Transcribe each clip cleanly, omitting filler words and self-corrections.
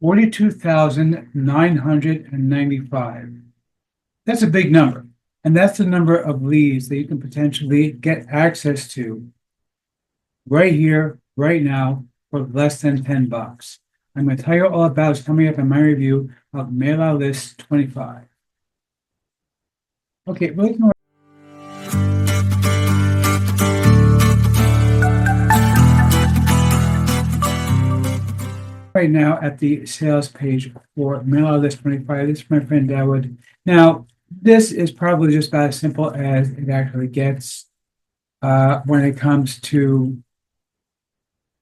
42,995. That's a big number. And that's the number of leads that you can potentially get access to right here, right now, for less than $10. I'm going to tell you all about it coming up in my review of MailerList 25. Okay, we're looking right now at the sales page for MailerList 25. This is my friend Dawood. Now, this is probably just about as simple as it actually gets when it comes to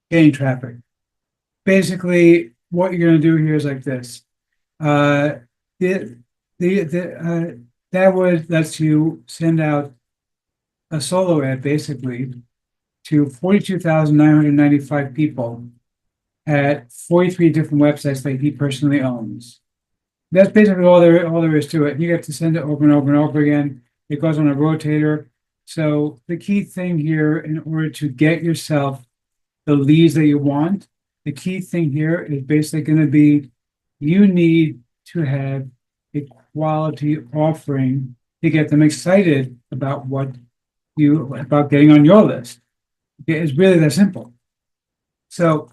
getting traffic. Basically, what you're going to do here is like this. Dawood lets you send out a solo ad basically to 42,995 people at 43 different websites that he personally owns. That's basically all there is to it. You have to send it over and over and over again. It goes on a rotator. So the key thing here, in order to get yourself the leads that you want, the key thing here is basically going to be you need to have a quality offering to get them excited about about getting on your list. Okay, it's really that simple. So,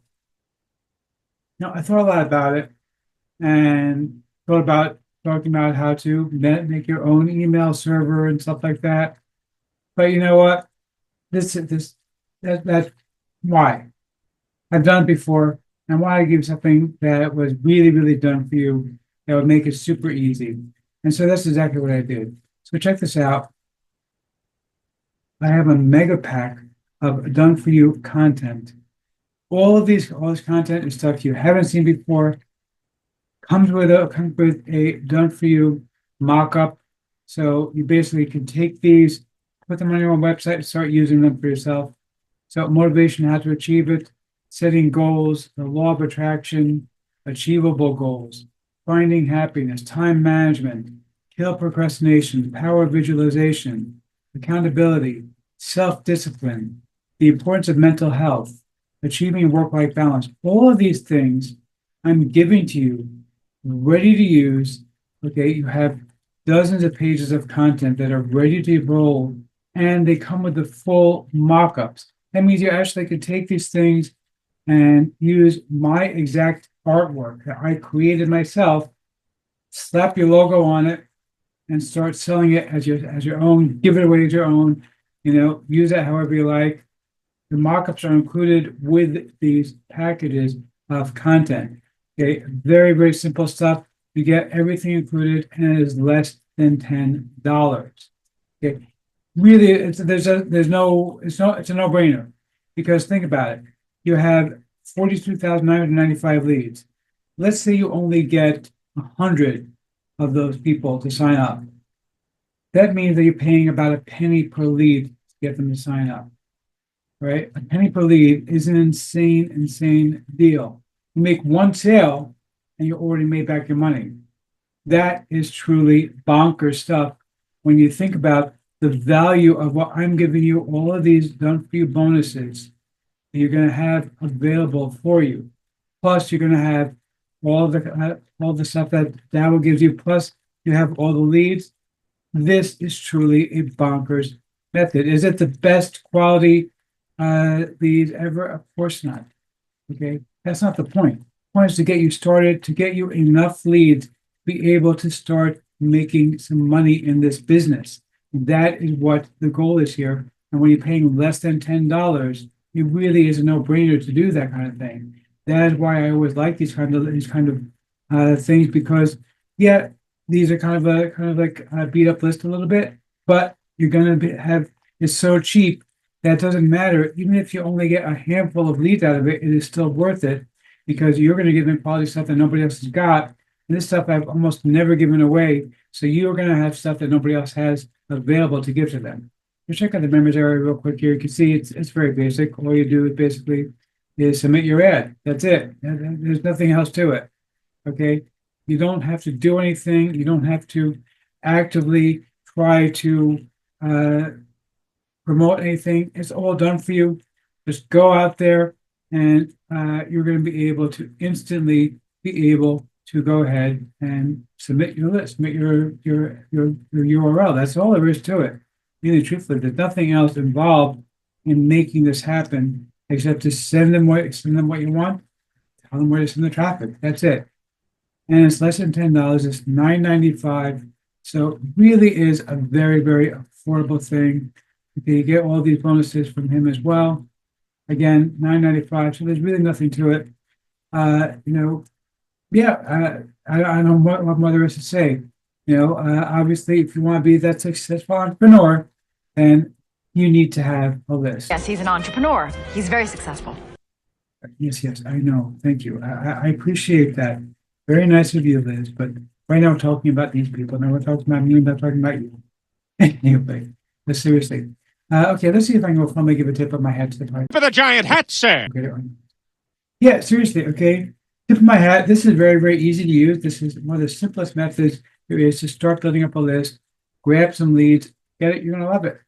I thought a lot about it and thought about talking about how to make your own email server and stuff like that. But you know what? That's why I've done it before. I want to give something that was really, really done for you that would make it super easy. And so that's exactly what I did. So check this out. I have a mega pack of done for you content. All this content is stuff you haven't seen before. Comes with a done for you mock-up. So you basically can take these, put them on your own website, and start using them for yourself. So motivation, how to achieve it, setting goals, the law of attraction, achievable goals, finding happiness, time management, kill procrastination, power of visualization, accountability, self-discipline, the importance of mental health, achieving work-life balance. All of these things I'm giving to you, ready to use. Okay, you have dozens of pages of content that are ready to roll, and they come with the full mock-ups. That means you actually can take these things and use my exact artwork that I created myself, slap your logo on it, and start selling it as your own, give it away as your own, use it however you like. The mock-ups are included with these packages of content. Okay, very, very simple stuff. You get everything included, and it is less than $10. Okay, really, it's a no-brainer, because think about it. You have 42,995 leads. Let's say you only get 100 of those people to sign up. That means that you're paying about a penny per lead to get them to sign up, right? A penny per lead is an insane deal. You make one sale and you already made back your money. That is truly bonkers stuff when you think about the value of what I'm giving you, all of these done for you bonuses that you're going to have available for you. Plus, you're going to have all the stuff that will gives you. Plus, you have all the leads. This is truly a bonkers method. Is it the best quality leads ever? Of course not. Okay, that's not the point. The point is to get you started, to get you enough leads to be able to start making some money in this business. That is what the goal is here. And when you're paying less than $10, it really is a no-brainer to do that kind of thing. That is why I always like these kind of things, because yeah, these are kind of like a beat up list a little bit, but you're going to have it's so cheap that it doesn't matter. Even if you only get a handful of leads out of it, it is still worth it, because you're going to give them quality stuff that nobody else has got. And this stuff I've almost never given away. So you're going to have stuff that nobody else has available to give to them. Let's check out the members area real quick here. You can see it's very basic. All you do is basically submit your ad. That's it. There's nothing else to it. Okay. You don't have to do anything. You don't have to actively try to promote anything. It's all done for you. Just go out there and you're going to be able to instantly be able to go ahead and submit your list, submit your URL. That's all there is to it. Really, truthfully, there's nothing else involved in making this happen except to send them what you want, tell them where to send the traffic. That's it. And it's less than $10. It's $9.95. So it really is a very, very affordable thing. You get all these bonuses from him as well. Again, $9.95. So there's really nothing to it. Yeah, I don't know what more there is to say. Obviously, if you want to be that successful entrepreneur, then you need to have a list. Yes, he's an entrepreneur. He's very successful. Yes, I know. Thank you. I appreciate that. Very nice of you, Liz. But right now, we're talking about these people. Now we're talking about me. We're not talking about you. Anyway, but seriously. Okay, let's see if I can go finally give a tip of my hat to the party. For the giant hat, sir. Okay, yeah, seriously. Okay, tip of my hat. This is very, very easy to use. This is one of the simplest methods there is to start building up a list. Grab some leads. Get it. You're gonna love it.